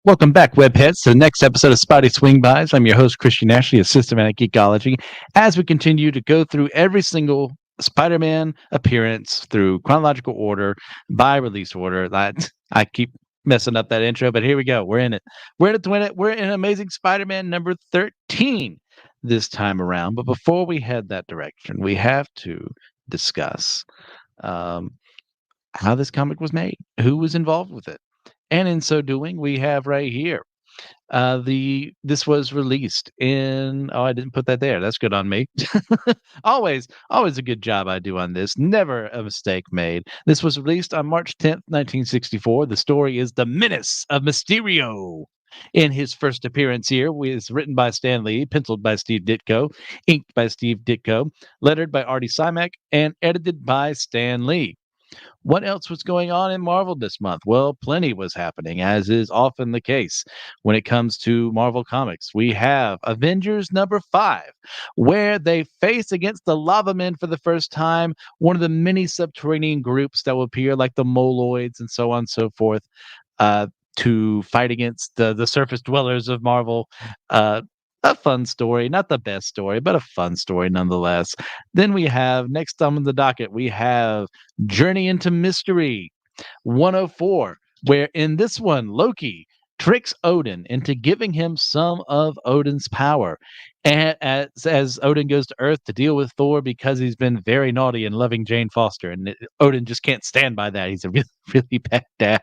Welcome back, webheads, to the next episode of Spidey Swing-Bys. I'm your host, Christian Ashley, a systematic geekology, as we continue to go through every single Spider-Man appearance through chronological order, by release order. I keep messing up that intro, but here we go. We're in it. We're in it to win it. We're in Amazing Spider-Man number 13 this time around. But before we head that direction, we have to discuss um, how this comic was made, who was involved with it. And in so doing, we have right here this was released in I didn't put that there. That's good on me. Always a good job I do on this. Never a mistake made. This was released on March 10th, 1964. The story is The Menace of Mysterio. In his first appearance here, was written by Stan Lee, penciled by Steve Ditko, inked by Steve Ditko, lettered by Artie Simek, and edited by Stan Lee. What else was going on in Marvel this month? Well, plenty was happening, as is often the case when it comes to Marvel Comics. We have Avengers number 5, where they face against the Lava Men for the first time, one of the many subterranean groups that will appear, like the Moloids and so on and so forth, to fight against the surface dwellers of Marvel. A fun story, not the best story, but a fun story nonetheless. Then we have, next on the docket, we have Journey into Mystery 104, where in this one, Loki tricks Odin into giving him some of Odin's power. And as Odin goes to Earth to deal with Thor because he's been very naughty and loving Jane Foster, and Odin just can't stand by that. He's a really, really bad dad.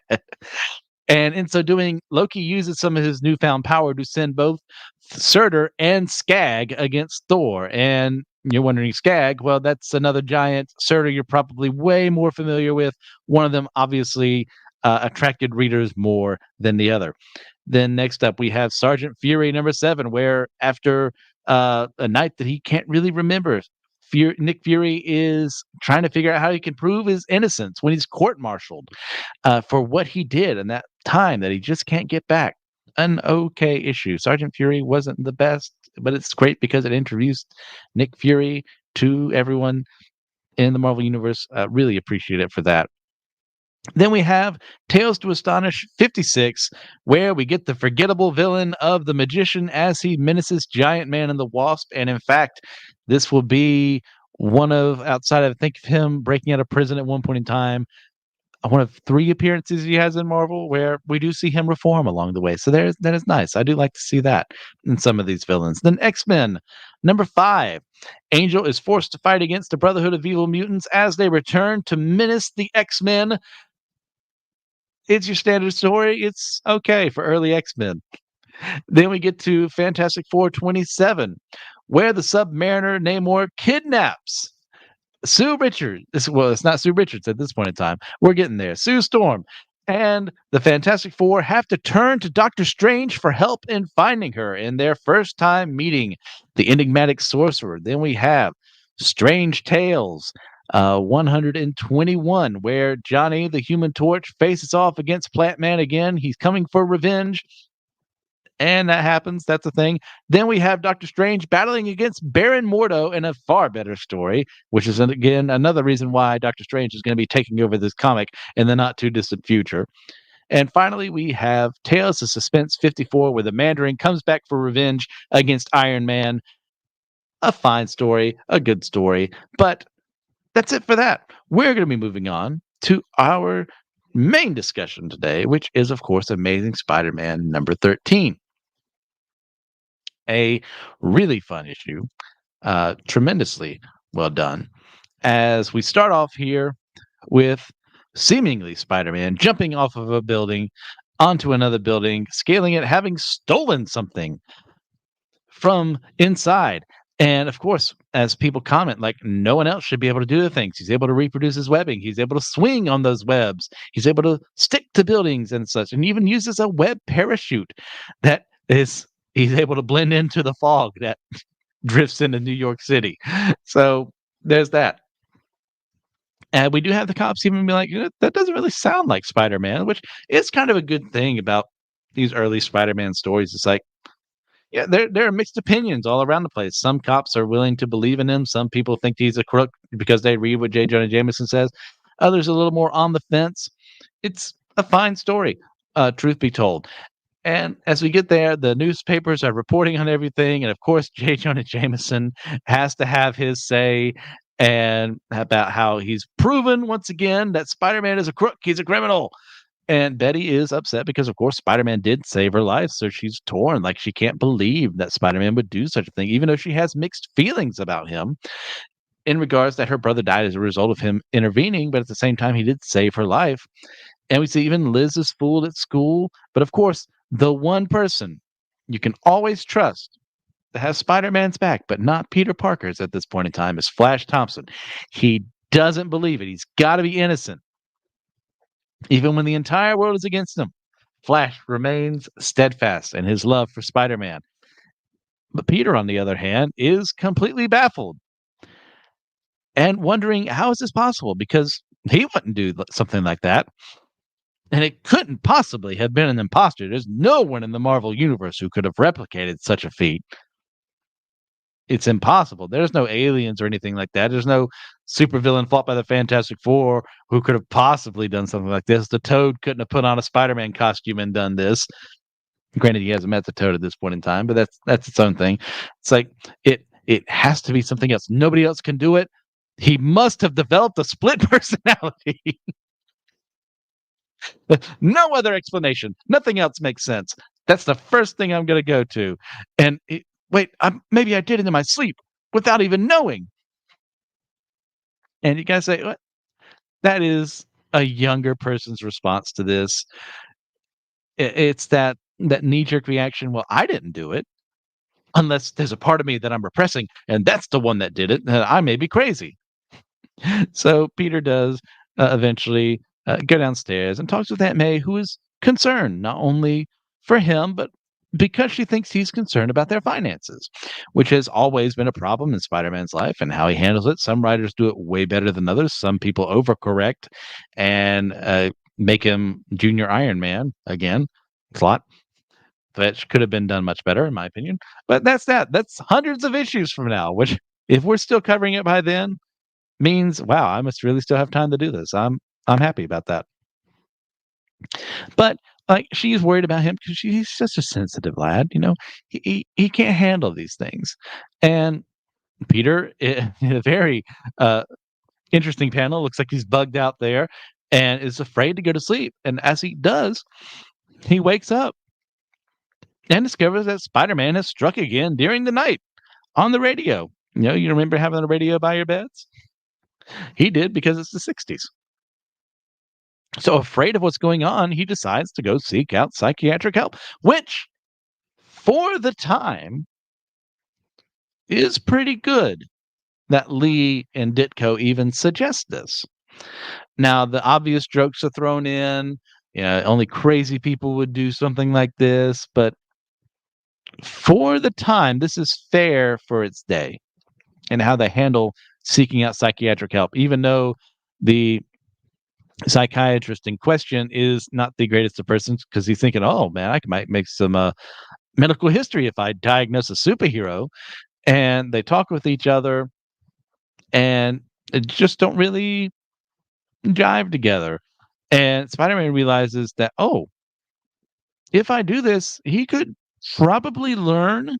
And in so doing, Loki uses some of his newfound power to send both Surtur and Skag against Thor. And you're wondering, Skag? Well, that's another giant. Surtur, you're probably way more familiar with. One of them obviously attracted readers more than the other. Then next up, we have Sergeant Fury number 7, where after a night that he can't really remember, Nick Fury is trying to figure out how he can prove his innocence when he's court-martialed for what he did in that time that he just can't get back. An okay issue. Sergeant Fury wasn't the best, but it's great because it introduced Nick Fury to everyone in the Marvel Universe. Really appreciate it for that. Then we have Tales to Astonish 56, where we get the forgettable villain of the Magician as he menaces Giant Man and the Wasp. And in fact, this will be one of, outside of, think of him breaking out of prison at one point in time, one of 3 appearances he has in Marvel where we do see him reform along the way. So that is nice. I do like to see that in some of these villains. Then X-Men number 5. Angel is forced to fight against the Brotherhood of Evil Mutants as they return to menace the X-Men. It's your standard story. It's okay for early X-Men. Then we get to Fantastic Four 27, where the Submariner Namor kidnaps Sue Richards. Well, it's not Sue Richards at this point in time. We're getting there. Sue Storm. And the Fantastic Four have to turn to Doctor Strange for help in finding her in their first time meeting the enigmatic sorcerer. Then we have Strange Tales 121, where Johnny the Human Torch faces off against Plant Man again. He's coming for revenge. And that happens. That's a thing. Then we have Doctor Strange battling against Baron Mordo in a far better story, which is, again, another reason why Doctor Strange is going to be taking over this comic in the not too distant future. And finally, we have Tales of Suspense 54, where the Mandarin comes back for revenge against Iron Man. A fine story, a good story. But that's it for that. We're going to be moving on to our main discussion today, which is, of course, Amazing Spider-Man number 13. A really fun issue, tremendously well done. As we start off here with seemingly Spider-Man jumping off of a building onto another building, scaling it, having stolen something from inside. And of course, as people comment, like, no one else should be able to do the things. He's able to reproduce his webbing. He's able to swing on those webs. He's able to stick to buildings and such, and even uses a web parachute that is, he's able to blend into the fog that drifts into New York City. So there's that. And we do have the cops even be like, that doesn't really sound like Spider-Man, which is kind of a good thing about these early Spider-Man stories. It's like, yeah, there are mixed opinions all around the place. Some cops are willing to believe in him. Some people think he's a crook because they read what J. Jonah Jameson says. Others a little more on the fence. It's a fine story, truth be told. And as we get there, the newspapers are reporting on everything, and of course, J. Jonah Jameson has to have his say and about how he's proven once again that Spider-Man is a crook, he's a criminal. And Betty is upset because, of course, Spider-Man did save her life, so she's torn. Like, she can't believe that Spider-Man would do such a thing, even though she has mixed feelings about him in regards that her brother died as a result of him intervening, but at the same time, he did save her life. And we see even Liz is fooled at school. But of course, the one person you can always trust to have Spider-Man's back, but not Peter Parker's at this point in time, is Flash Thompson. He doesn't believe it. He's got to be innocent. Even when the entire world is against him, Flash remains steadfast in his love for Spider-Man. But Peter, on the other hand, is completely baffled and wondering how is this possible? Because he wouldn't do something like that. And it couldn't possibly have been an imposter. There's no one in the Marvel universe who could have replicated such a feat. It's impossible. There's no aliens or anything like that. There's no supervillain fought by the Fantastic Four who could have possibly done something like this. The Toad couldn't have put on a Spider-Man costume and done this. Granted, he hasn't met the Toad at this point in time, but that's its own thing. It's like it has to be something else. Nobody else can do it. He must have developed a split personality. No other explanation. Nothing else makes sense. That's the first thing I'm going to go to. And wait, maybe I did it in my sleep without even knowing. And you guys say, what? That is a younger person's response to this. It's that knee-jerk reaction. Well, I didn't do it unless there's a part of me that I'm repressing, and that's the one that did it. And I may be crazy. So Peter does eventually go downstairs and talks with Aunt May, who is concerned not only for him, but because she thinks he's concerned about their finances, which has always been a problem in Spider-Man's life and how he handles it. Some writers do it way better than others. Some people overcorrect and make him Junior Iron Man again. Slot. That could have been done much better, in my opinion. But that's that. That's hundreds of issues from now, which if we're still covering it by then, means wow, I must really still have time to do this. I'm happy about that. But like she's worried about him because he's such a sensitive lad, you know. He can't handle these things. And Peter, in a very interesting panel, looks like he's bugged out there and is afraid to go to sleep. And as he does, he wakes up and discovers that Spider-Man has struck again during the night on the radio. You know, you remember having a radio by your beds? He did because it's the 60s. So afraid of what's going on, he decides to go seek out psychiatric help, which for the time is pretty good that Lee and Ditko even suggest this. Now, the obvious jokes are thrown in. You know, only crazy people would do something like this, but for the time, this is fair for its day and how they handle seeking out psychiatric help, even though the psychiatrist in question is not the greatest of persons because he's thinking, oh man, I might make some medical history if I diagnose a superhero. And they talk with each other and it just don't really jive together. And Spider-Man realizes that, oh, if I do this, he could probably learn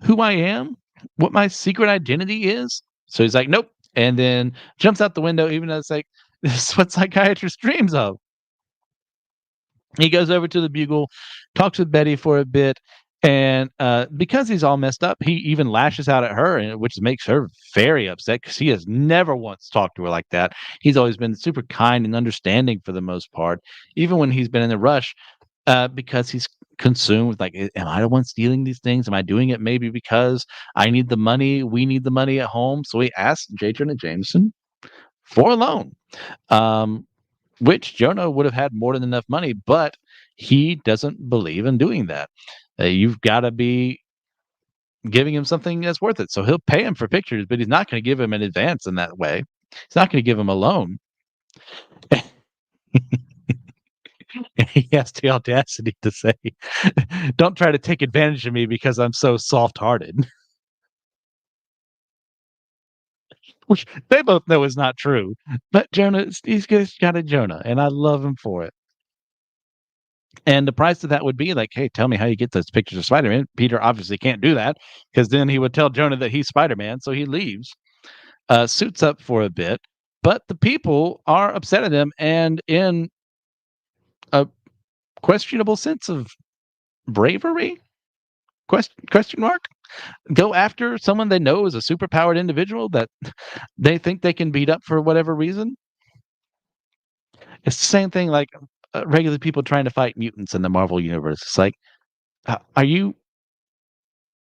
who I am, what my secret identity is. So he's like, nope. And then jumps out the window, even though it's like, this is what psychiatrists dreams of. He goes over to the Bugle, talks with Betty for a bit, and because he's all messed up, he even lashes out at her, which makes her very upset because he has never once talked to her like that. He's always been super kind and understanding for the most part, even when he's been in a rush, because he's consumed with like, am I the one stealing these things? Am I doing it maybe because I need the money? We need the money at home. So he asked J. Jonah Jameson for a loan. Which Jonah would have had more than enough money, but he doesn't believe in doing that. You've got to be giving him something that's worth it. So he'll pay him for pictures, but he's not going to give him an advance in that way. He's not going to give him a loan. He has the audacity to say, don't try to take advantage of me because I'm so soft-hearted. Which they both know is not true. But Jonah, he's got a Jonah, and I love him for it. And the price of that would be like, hey, tell me how you get those pictures of Spider-Man. Peter obviously can't do that because then he would tell Jonah that he's Spider-Man. So he leaves, suits up for a bit. But the people are upset at him and in a questionable sense of bravery, question mark, go after someone they know is a superpowered individual that they think they can beat up for whatever reason. It's the same thing like regular people trying to fight mutants in the Marvel universe. It's like, are you,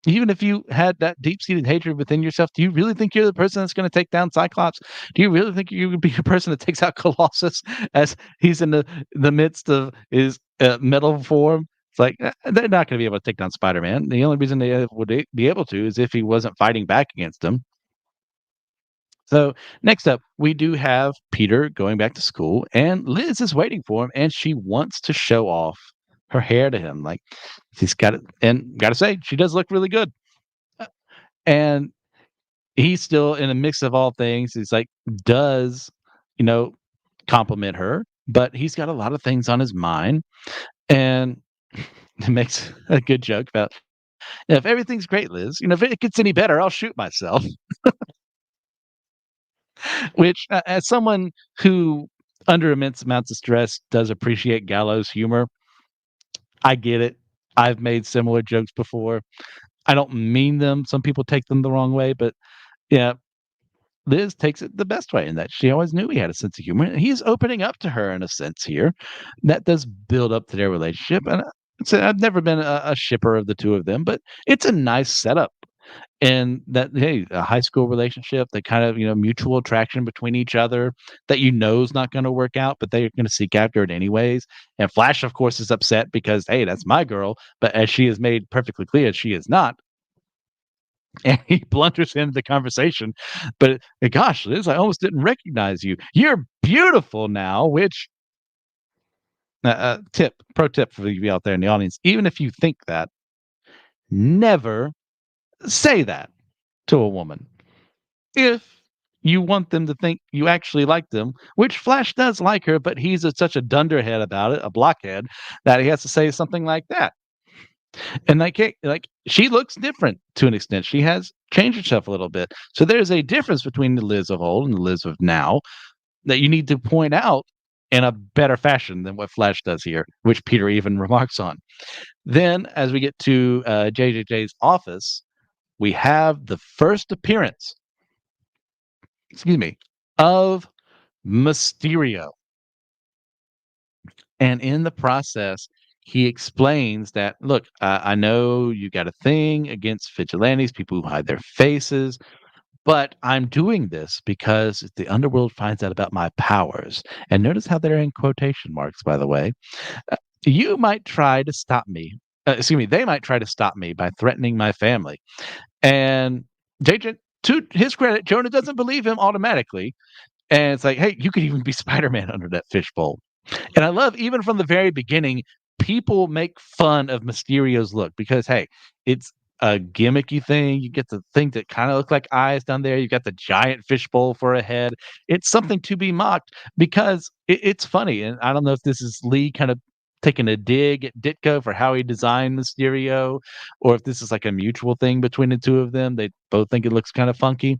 even if you had that deep-seated hatred within yourself, do you really think you're the person that's going to take down Cyclops? Do you really think you would be the person that takes out Colossus as he's in the midst of his metal form? It's like they're not going to be able to take down Spider-Man. The only reason they would be able to is if he wasn't fighting back against him. So next up, we do have Peter going back to school, and Liz is waiting for him, and she wants to show off her hair to him. Like she's got it, and got to say, she does look really good. Uh, And he's still in a mix of all things. He's like, does you know compliment her, but he's got a lot of things on his mind, and it makes a good joke about if everything's great, Liz. If it gets any better, I'll shoot myself. Which, as someone who, under immense amounts of stress, does appreciate gallows humor, I get it. I've made similar jokes before. I don't mean them. Some people take them the wrong way, but yeah, Liz takes it the best way in that she always knew he had a sense of humor. And he's opening up to her in a sense here. That does build up to their relationship. And I've never been a shipper of the two of them, but it's a nice setup. And that, hey, a high school relationship, that kind of, mutual attraction between each other that is not going to work out, but they're going to seek after it anyways. And Flash, of course, is upset because, hey, that's my girl. But as she has made perfectly clear, she is not. And he blunders into the conversation. But gosh, Liz, I almost didn't recognize you. You're beautiful now, which pro tip for you out there in the audience, even if you think that, never say that to a woman. If you want them to think you actually like them, which Flash does like her, but he's such a dunderhead about it, a blockhead, that he has to say something like that. And like she looks different to an extent. She has changed herself a little bit. So there's a difference between the Liz of old and the Liz of now that you need to point out in a better fashion than what Flash does here, which Peter even remarks on. Then, as we get to JJJ's office, we have the first appearance, excuse me, of Mysterio. And in the process, he explains that, look, I know you got a thing against vigilantes, people who hide their faces, but I'm doing this because if the underworld finds out about my powers, and notice how they're in quotation marks, by the way, uh, you might try to stop me. Excuse me, they might try to stop me by threatening my family. And JJ, to his credit, Jonah doesn't believe him automatically. And it's like, hey, you could even be Spider-Man under that fishbowl. And I love, even from the very beginning, people make fun of Mysterio's look because, hey, it's a gimmicky thing. You get the thing that kind of look like eyes down there. You got the giant fishbowl for a head. It's something to be mocked because it's funny. And I don't know if this is Lee kind of taking a dig at Ditko for how he designed Mysterio, or if this is like a mutual thing between the two of them. They both think it looks kind of funky.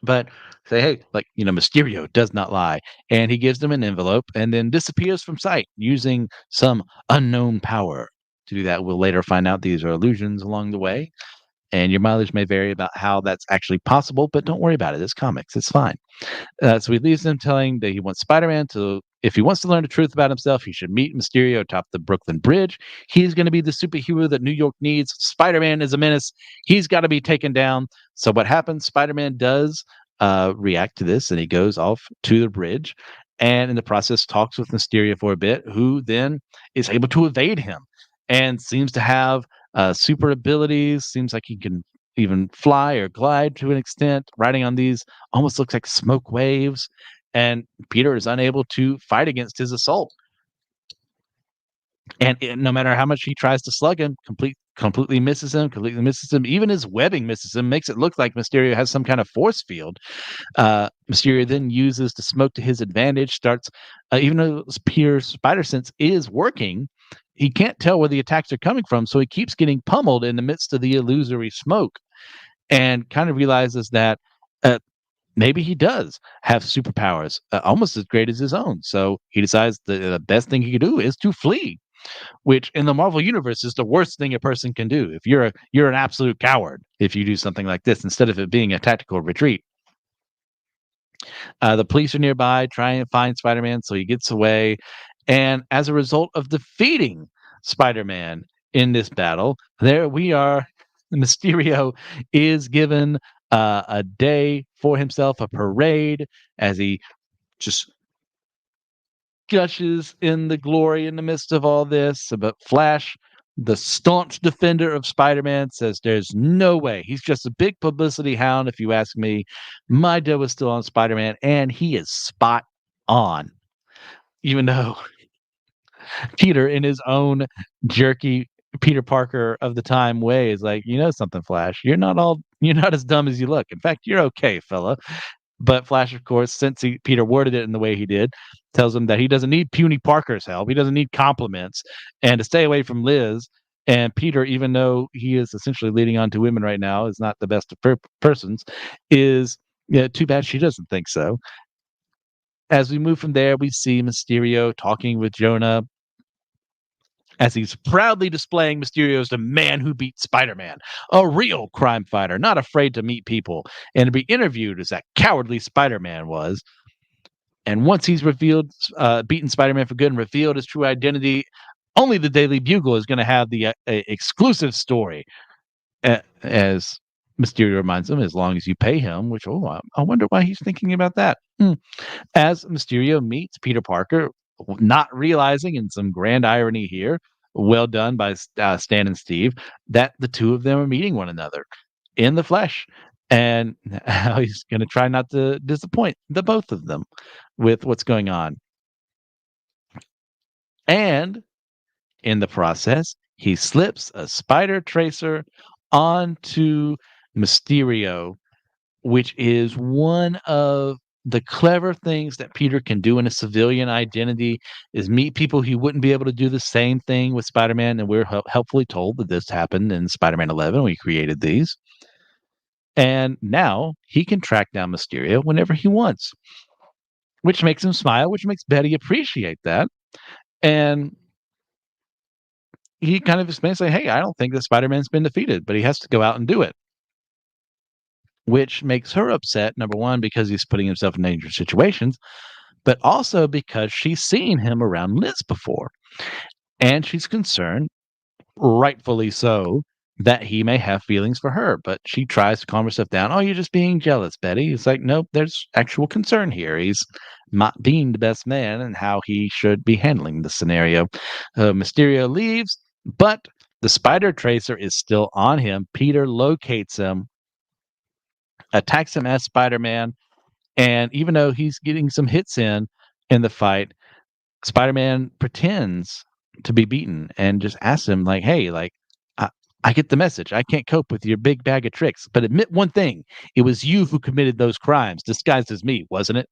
But say, hey, like, Mysterio does not lie. And he gives them an envelope and then disappears from sight using some unknown power. To do that, we'll later find out these are illusions along the way. And your mileage may vary about how that's actually possible, but don't worry about it. It's comics. It's fine. So he leaves them telling that he wants Spider-Man to, if he wants to learn the truth about himself, he should meet Mysterio atop the Brooklyn Bridge. He's going to be the superhero that New York needs. Spider-Man is a menace. He's got to be taken down. So what happens? Spider-Man does react to this, and he goes off to the bridge, and in the process talks with Mysterio for a bit, who then is able to evade him and seems to have super abilities. Seems like he can even fly or glide to an extent, riding on these almost looks like smoke waves. And Peter is unable to fight against his assault. And no matter how much he tries to slug him, completely misses him, completely misses him. Even his webbing misses him, makes it look like Mysterio has some kind of force field. Mysterio then uses the smoke to his advantage, starts, even though Peter's spider sense is working, he can't tell where the attacks are coming from, so he keeps getting pummeled in the midst of the illusory smoke, and kind of realizes that uh, maybe he does have superpowers almost as great as his own. So he decides the best thing he can do is to flee, which in the Marvel universe is the worst thing a person can do. If you're an absolute coward if you do something like this instead of it being a tactical retreat. The police are nearby trying to find Spider-Man, so he gets away. And as a result of defeating Spider-Man in this battle, there we are. Mysterio is given a day for himself, a parade, as he just gushes in the glory in the midst of all this. But Flash, the staunch defender of Spider-Man, says there's no way. He's just a big publicity hound, if you ask me. My dough is still on Spider-Man, and he is spot on. Even though Peter, in his own jerky Peter Parker of the time way, is like, you know something, Flash. You're not as dumb as you look. In fact, you're okay, fella. But Flash, of course, since Peter worded it in the way he did, tells him that he doesn't need puny Parker's help. He doesn't need compliments, and to stay away from Liz. And Peter, even though he is essentially leading on to women right now, is not the best of persons. Is, yeah, too bad she doesn't think so. As we move from there, we see Mysterio talking with Jonah as he's proudly displaying Mysterio as the man who beat Spider-Man, a real crime fighter, not afraid to meet people and to be interviewed as that cowardly Spider-Man was. And once he's beaten Spider-Man for good and revealed his true identity, only the Daily Bugle is going to have the exclusive story, as Mysterio reminds him, as long as you pay him, which, I wonder why he's thinking about that. As Mysterio meets Peter Parker, not realizing, in some grand irony here, well done by Stan and Steve, that the two of them are meeting one another in the flesh, and how he's going to try not to disappoint the both of them with what's going on. And in the process, he slips a spider tracer onto Mysterio, which is one of the clever things that Peter can do in a civilian identity, is meet people he wouldn't be able to do the same thing with Spider-Man, and we're helpfully told that this happened in Spider-Man 11. We created these. And now he can track down Mysterio whenever he wants, which makes him smile, which makes Betty appreciate that. And he kind of explains, say, hey, I don't think that Spider-Man's been defeated, but he has to go out and do it. Which makes her upset, number one, because he's putting himself in dangerous situations, but also because she's seen him around Liz before. And she's concerned, rightfully so, that he may have feelings for her. But she tries to calm herself down. Oh, you're just being jealous, Betty. It's like, nope, there's actual concern here. He's not being the best man and how he should be handling the scenario. Mysterio leaves, but the spider tracer is still on him. Peter locates him, attacks him as Spider-Man, and even though he's getting some hits in the fight, Spider-Man pretends to be beaten and just asks him, like, hey, like, I get the message. I can't cope with your big bag of tricks, but admit one thing. It was you who committed those crimes, disguised as me, wasn't it?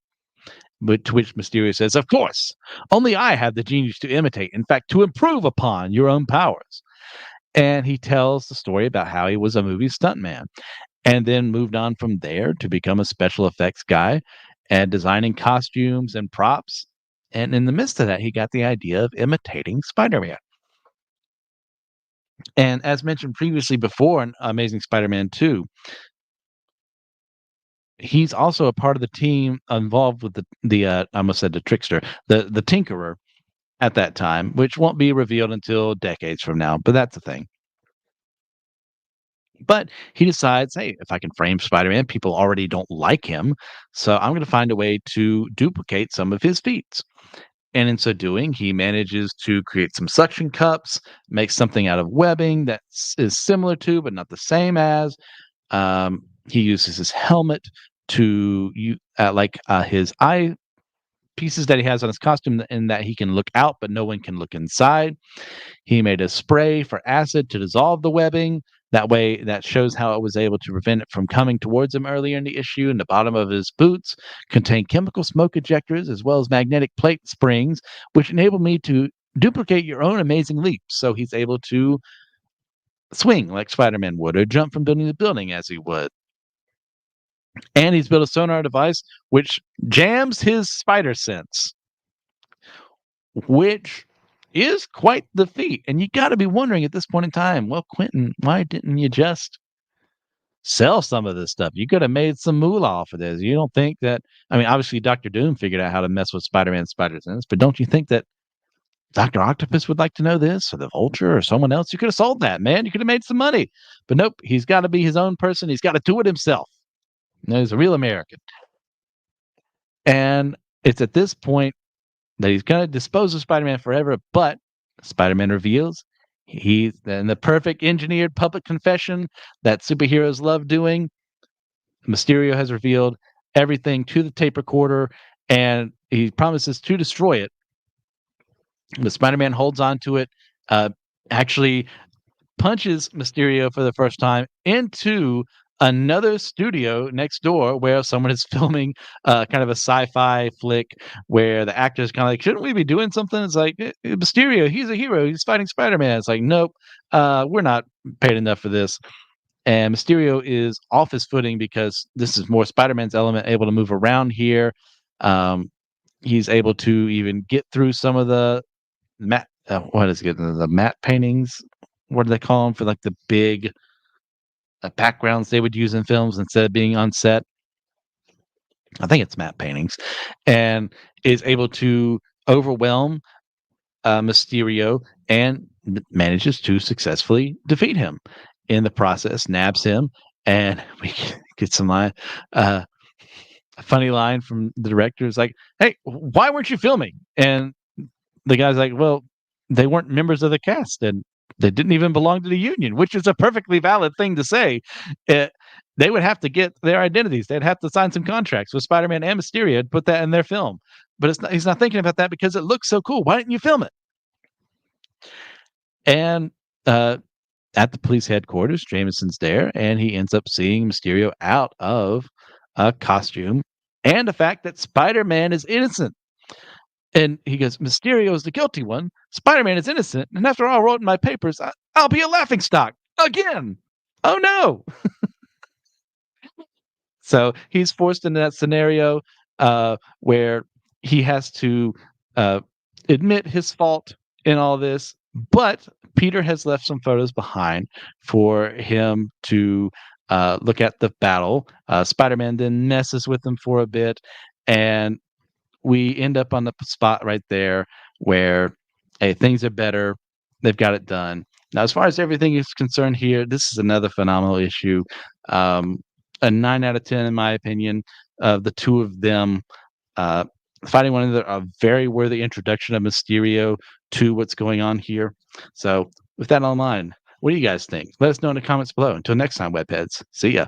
But to which Mysterio says, of course. Only I have the genius to imitate, in fact, to improve upon your own powers. And he tells the story about how he was a movie stuntman, and then moved on from there to become a special effects guy and designing costumes and props. And in the midst of that, he got the idea of imitating Spider-Man. And as mentioned previously before in Amazing Spider-Man 2, he's also a part of the team involved with the I almost said the trickster, the Tinkerer at that time, which won't be revealed until decades from now, but that's the thing. But he decides, hey, if I can frame Spider-Man, people already don't like him, so I'm going to find a way to duplicate some of his feats. And in so doing, he manages to create some suction cups, make something out of webbing that is similar to, but not the same as. He uses his helmet to his eye pieces that he has on his costume in that he can look out, but no one can look inside. He made a spray for acid to dissolve the webbing. That way, that shows how it was able to prevent it from coming towards him earlier in the issue. And the bottom of his boots contain chemical smoke ejectors as well as magnetic plate springs, which enable me to duplicate your own amazing leaps. So he's able to swing like Spider-Man would or jump from building to building as he would. And he's built a sonar device which jams his spider sense, which is quite the feat. And you got to be wondering at this point in time, well, Quentin, why didn't you just sell some of this stuff? You could have made some moolah off of this. You don't think that? I mean, obviously, Doctor Doom figured out how to mess with Spider-Man's spider sense, but don't you think that Doctor Octopus would like to know this, or the Vulture, or someone else? You could have sold that, man. You could have made some money. But nope, he's got to be his own person. He's got to do it himself. You know, he's a real American. And it's at this point that he's going to dispose of Spider-Man forever, but Spider-Man reveals he's in the perfect engineered public confession that superheroes love doing. Mysterio has revealed everything to the tape recorder, and he promises to destroy it. But Spider-Man holds on to it, actually punches Mysterio for the first time into another studio next door where someone is filming kind of a sci-fi flick where the actor is kind of like, shouldn't we be doing something? It's like, Mysterio, he's a hero. He's fighting Spider-Man. It's like, nope, we're not paid enough for this. And Mysterio is off his footing because this is more Spider-Man's element, able to move around here. He's able to even get through some of the matte, what is it? The matte paintings. What do they call them for like the big backgrounds they would use in films instead of being on set? I think it's matte paintings, and is able to overwhelm Mysterio and manages to successfully defeat him. In the process, nabs him, and we get some line. A funny line from the director is like, "Hey, why weren't you filming?" And the guy's like, "Well, they weren't members of the cast, and they didn't even belong to the union," which is a perfectly valid thing to say. They would have to get their identities. They'd have to sign some contracts with Spider-Man and Mysterio and put that in their film. But he's not thinking about that because it looks so cool. Why didn't you film it? And at the police headquarters, Jameson's there, and he ends up seeing Mysterio out of a costume and the fact that Spider-Man is innocent. And he goes, Mysterio is the guilty one. Spider-Man is innocent. And after all I wrote in my papers, I'll be a laughingstock again. Oh, no. So he's forced into that scenario where he has to admit his fault in all this. But Peter has left some photos behind for him to look at the battle. Spider-Man then messes with him for a bit, and we end up on the spot right there where, hey, things are better. They've got it done. Now, as far as everything is concerned here, this is another phenomenal issue. A 9 out of 10, in my opinion, of the two of them fighting one another. A very worthy introduction of Mysterio to what's going on here. So with that on mind, what do you guys think? Let us know in the comments below. Until next time, webheads. See ya.